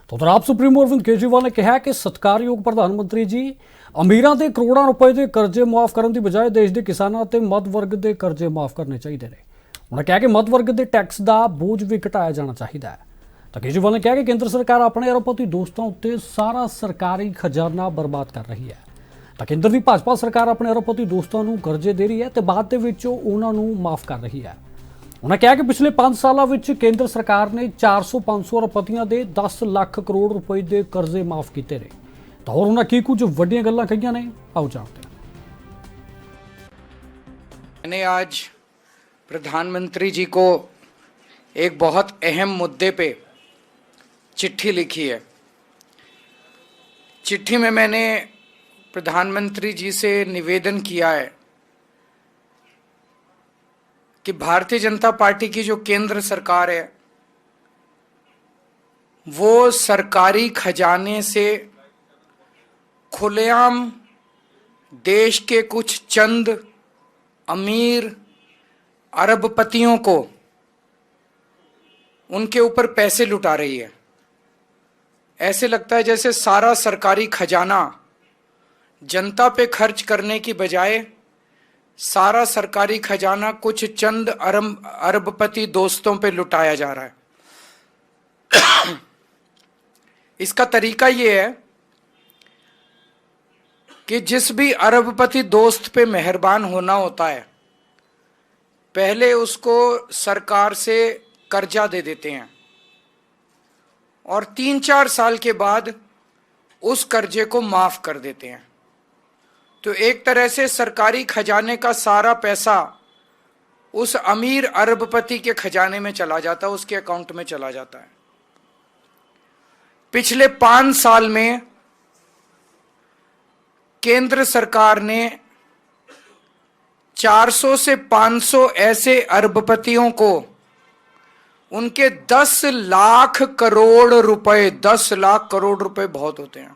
तो आप सुप्रीमो अरविंद केजरीवाल ने कहा कि सत्कारयोग प्रधानमंत्री जी अमीरां ਦੇ ਕਰੋੜਾਂ ਰੁਪਏ ਦੇ ਕਰਜ਼ੇ ਮਾਫ ਕਰਨ ਦੀ ਬਜਾਏ ਦੇਸ਼ ਦੇ ਕਿਸਾਨਾਂ ਅਤੇ ਮੱਧ ਵਰਗ ਦੇ ਕਰਜ਼ੇ ਮਾਫ ਕਰਨੇ ਚਾਹੀਦੇ ਨੇ। ਉਹਨਾਂ ਕਿਹਾ ਕਿ ਮੱਧ ਵਰਗ ਦੇ ਟੈਕਸ ਦਾ ਬੋਝ ਵੀ ਘਟਾਇਆ ਜਾਣਾ ਚਾਹੀਦਾ ਹੈ। ਤਾਂ ਕੇਜਰੀਵਾਲ ਨੇ ਕਿਹਾ ਕਿ ਕੇਂਦਰ ਸਰਕਾਰ ਆਪਣੇ ਅਰਬਪਤੀ ਦੋਸਤਾਂ ਉੱਤੇ ਸਾਰਾ ਸਰਕਾਰੀ ਖਜ਼ਾਨਾ ਬਰਬਾਦ ਕਰ ਰਹੀ ਹੈ। ਤਾਂ ਕੇਂਦਰ ਦੀ ਭਾਜਪਾ ਸਰਕਾਰ ਆਪਣੇ ਅਰਬਪਤੀ ਦੋਸਤਾਂ ਨੂੰ ਕਰਜ਼ੇ ਦੇ ਰਹੀ ਹੈ ਤੇ ਬਾਅਦ ਦੇ ਵਿੱਚ ਉਹਨਾਂ ਨੂੰ ਮਾਫ ਕਰ ਰਹੀ ਹੈ। उन्होंने कहा कि पिछले 5 सालों में केंद्र सरकार ने 400-500 अरबपतियों के 10 लाख करोड़ रुपए के कर्जे माफ किए रहे। तो और उन्होंने की कुछ वड्डियां गल्लां कहियां ने, आओ जानते हैं। मैंने आज प्रधानमंत्री जी को एक बहुत अहम मुद्दे पे चिट्ठी लिखी है। चिट्ठी में मैंने प्रधानमंत्री जी से निवेदन किया है कि भारतीय जनता पार्टी की जो केंद्र सरकार है वो सरकारी खजाने से खुलेआम देश के कुछ चंद अमीर अरबपतियों को उनके ऊपर पैसे लुटा रही है। ऐसे लगता है जैसे सारा सरकारी खजाना जनता पे खर्च करने की बजाय सारा सरकारी खजाना कुछ चंद अरबपति दोस्तों पे लुटाया जा रहा है। इसका तरीका ये है कि जिस भी अरबपति दोस्त पे मेहरबान होना होता है पहले उसको सरकार से कर्जा दे देते हैं और 3-4 साल के बाद उस कर्जे को माफ कर देते हैं। तो एक तरह से सरकारी खजाने का सारा पैसा उस अमीर अरबपति के खजाने में चला जाता है, उसके अकाउंट में चला जाता है। पिछले 5 साल में केंद्र सरकार ने 400 से 500 ऐसे अरबपतियों को उनके 10 लाख करोड़ रुपए, 10 लाख करोड़ रुपए बहुत होते हैं,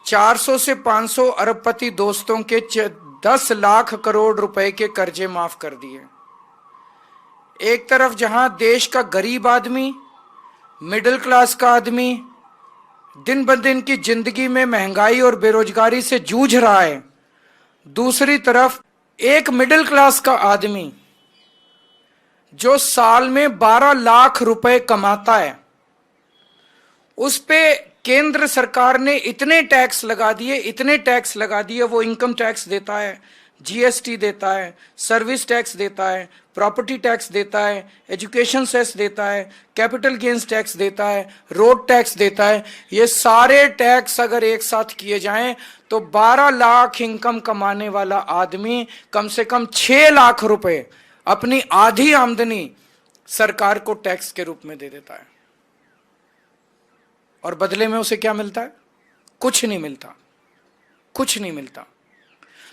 400 से 500 अरबपति दोस्तों के 10 लाख करोड़ रुपए के कर्जे माफ कर दिए। एक तरफ जहां देश का गरीब आदमी, मिडिल क्लास का आदमी दिन ब दिन की जिंदगी में महंगाई और बेरोजगारी से जूझ रहा है, दूसरी तरफ एक मिडिल क्लास का आदमी जो साल में 12 लाख रुपए कमाता है उस पे केंद्र सरकार ने इतने टैक्स लगा दिए, वो इनकम टैक्स देता है, जीएसटी देता है, सर्विस टैक्स देता है, प्रॉपर्टी टैक्स देता है, एजुकेशन सेस देता है, कैपिटल गेन्स टैक्स देता है, रोड टैक्स देता है। ये सारे टैक्स अगर एक साथ किए जाएं तो 12 लाख इनकम कमाने वाला आदमी कम से कम 6 लाख रुपए अपनी आधी आमदनी सरकार को टैक्स के रूप में दे देता है और बदले में उसे क्या मिलता है? कुछ नहीं मिलता, कुछ नहीं मिलता।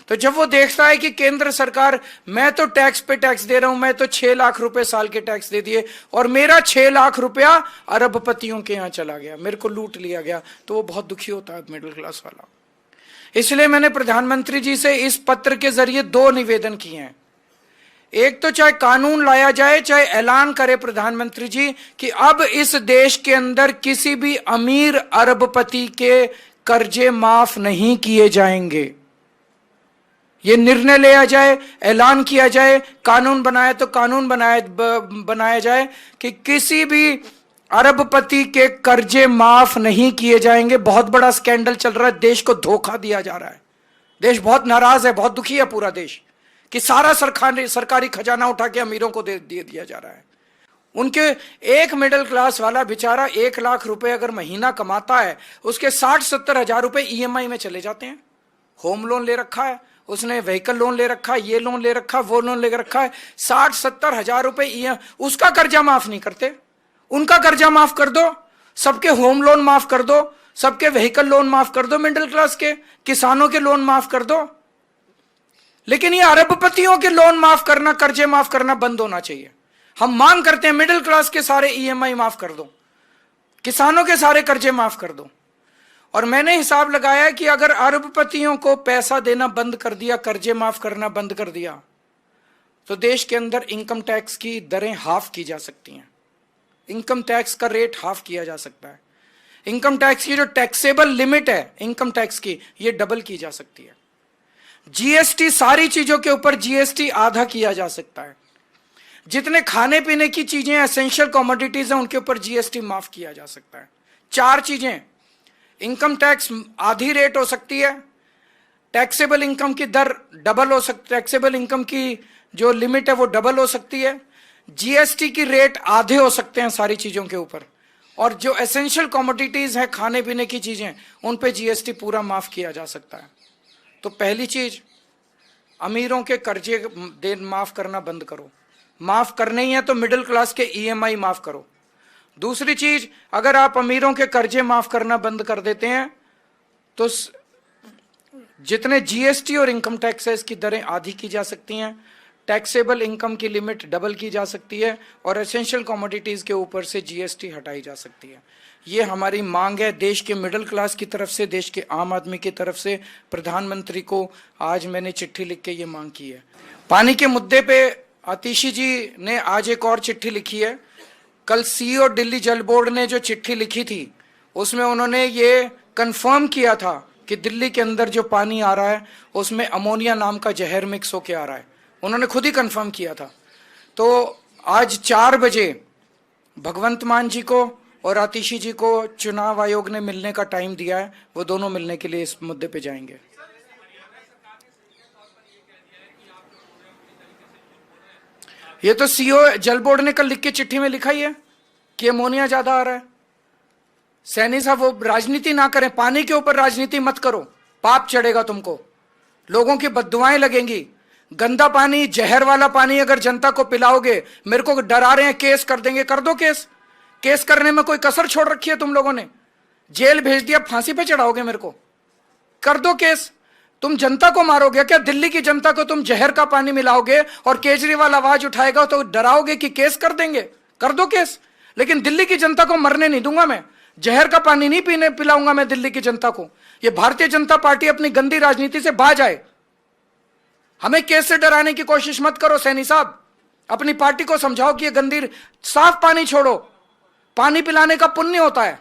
तो जब वो देखता है कि केंद्र सरकार, मैं तो टैक्स पे टैक्स दे रहा हूं, मैं तो 6 लाख रुपए साल के टैक्स दे दिए और मेरा 6 लाख रुपया अरबपतियों के यहां चला गया, मेरे को लूट लिया गया, तो वो बहुत दुखी होता है मिडिल क्लास वाला। इसलिए मैंने प्रधानमंत्री जी से इस पत्र के जरिए 2 निवेदन किए हैं। एक तो चाहे कानून लाया जाए, चाहे ऐलान करे प्रधानमंत्री जी कि अब इस देश के अंदर किसी भी अमीर अरबपति के कर्जे माफ नहीं किए जाएंगे। ये निर्णय लिया जाए, ऐलान किया जाए, कानून बनाए तो कानून बनाया जाए कि किसी भी अरबपति के कर्जे माफ नहीं किए जाएंगे। बहुत बड़ा स्कैंडल चल रहा है, देश को धोखा दिया जा रहा है, देश बहुत नाराज है, बहुत दुखी है पूरा देश कि सारा सरकारी खजाना उठा के अमीरों को दे दिया जा रहा है। उनके एक मिडिल क्लास वाला बेचारा 1 लाख रुपए अगर महीना कमाता है, उसके 60-70 हजार रुपए ईएमआई में चले जाते हैं। होम लोन ले रखा है उसने, व्हीकल लोन ले रखा है, ये लोन ले रखा है, वो लोन ले रखा है, 60-70 हजार रुपए उसका कर्जा माफ नहीं करते। उनका कर्जा माफ कर दो, सबके होम लोन माफ कर दो, सबके व्हीकल लोन माफ कर दो, मिडिल क्लास के किसानों के लोन माफ कर दो। लेकिन ये अरबपतियों के लोन माफ करना, कर्जे माफ करना बंद होना चाहिए। हम मांग करते हैं मिडिल क्लास के सारे ईएमआई माफ कर दो, किसानों के सारे कर्जे माफ कर दो। और मैंने हिसाब लगाया कि अगर अरबपतियों को पैसा देना बंद कर दिया, कर्जे माफ करना बंद कर दिया, तो देश के अंदर इनकम टैक्स की दरें हाफ की जा सकती हैं, इनकम टैक्स का रेट हाफ किया जा सकता है। इनकम टैक्स की जो टैक्सेबल लिमिट है इनकम टैक्स की, ये डबल की जा सकती है। जीएसटी, सारी चीजों के ऊपर जीएसटी आधा किया जा सकता है। जितने खाने पीने की चीजें एसेंशियल कमोडिटीज हैं उनके ऊपर जीएसटी माफ किया जा सकता है। 4 चीजें, इनकम टैक्स आधी रेट हो सकती है, टैक्सेबल इनकम की दर डबल हो सकती है, टैक्सेबल इनकम की जो लिमिट है वो डबल हो सकती है, जीएसटी की रेट आधे हो सकते हैं सारी चीजों के ऊपर, और जो एसेंशियल कमोडिटीज है खाने पीने की चीजें उन पे जीएसटी पूरा माफ किया जा सकता है। तो पहली चीज, अमीरों के कर्जे माफ करना बंद करो। माफ करने ही है तो मिडिल क्लास के ईएमआई माफ करो। दूसरी चीज, अगर आप अमीरों के कर्जे माफ करना बंद कर देते हैं तो जितने जीएसटी और इनकम टैक्स है इसकी दरें आधी की जा सकती हैं, टैक्सेबल इनकम की लिमिट डबल की जा सकती है, और एसेंशियल कमोडिटीज के ऊपर से जीएसटी हटाई जा सकती है। ये हमारी मांग है देश के मिडिल क्लास की तरफ से, देश के आम आदमी की तरफ से। प्रधानमंत्री को आज मैंने चिट्ठी लिख के ये मांग की है। पानी के मुद्दे पे आतिशी जी ने आज एक और चिट्ठी लिखी है। कल सीईओ दिल्ली जल बोर्ड ने जो चिट्ठी लिखी थी उसमें उन्होंने ये कंफर्म किया था कि दिल्ली के अंदर जो पानी आ रहा है उसमें अमोनिया नाम का जहर मिक्स होके आ रहा है। उन्होंने खुद ही कंफर्म किया था। तो आज 4 बजे भगवंत मान जी को और आतिशी जी को चुनाव आयोग ने मिलने का टाइम दिया है, वो दोनों मिलने के लिए इस मुद्दे पे जाएंगे। ये तो सीईओ जल बोर्ड ने कल लिख के चिट्ठी में लिखा ही है कि अमोनिया ज्यादा आ रहा है। सैनी साहब, वो राजनीति ना करें, पानी के ऊपर राजनीति मत करो, पाप चढ़ेगा तुमको, लोगों की बद्दुआएं लगेंगी। गंदा पानी, जहर वाला पानी अगर जनता को पिलाओगे, मेरे को डरा रहे हैं केस कर देंगे, कर दो केस। केस करने में कोई कसर छोड़ रखी है तुम लोगों ने? जेल भेज दिया, फांसी पे चढ़ाओगे मेरे को? कर दो केस। तुम जनता को मारोगे क्या? दिल्ली की जनता को तुम जहर का पानी मिलाओगे और केजरीवाल आवाज उठाएगा तो डराओगे कि केस कर देंगे? कर दो केस, लेकिन दिल्ली की जनता को मरने नहीं दूंगा मैं। जहर का पानी नहीं पीने पिलाऊंगा मैं दिल्ली की जनता को। ये भारतीय जनता पार्टी अपनी गंदी राजनीति से बाज आए। हमें केस से डराने की कोशिश मत करो सैनी साहब। अपनी पार्टी को समझाओ कि ये गंदी, साफ पानी छोड़ो, पानी पिलाने का पुण्य होता है।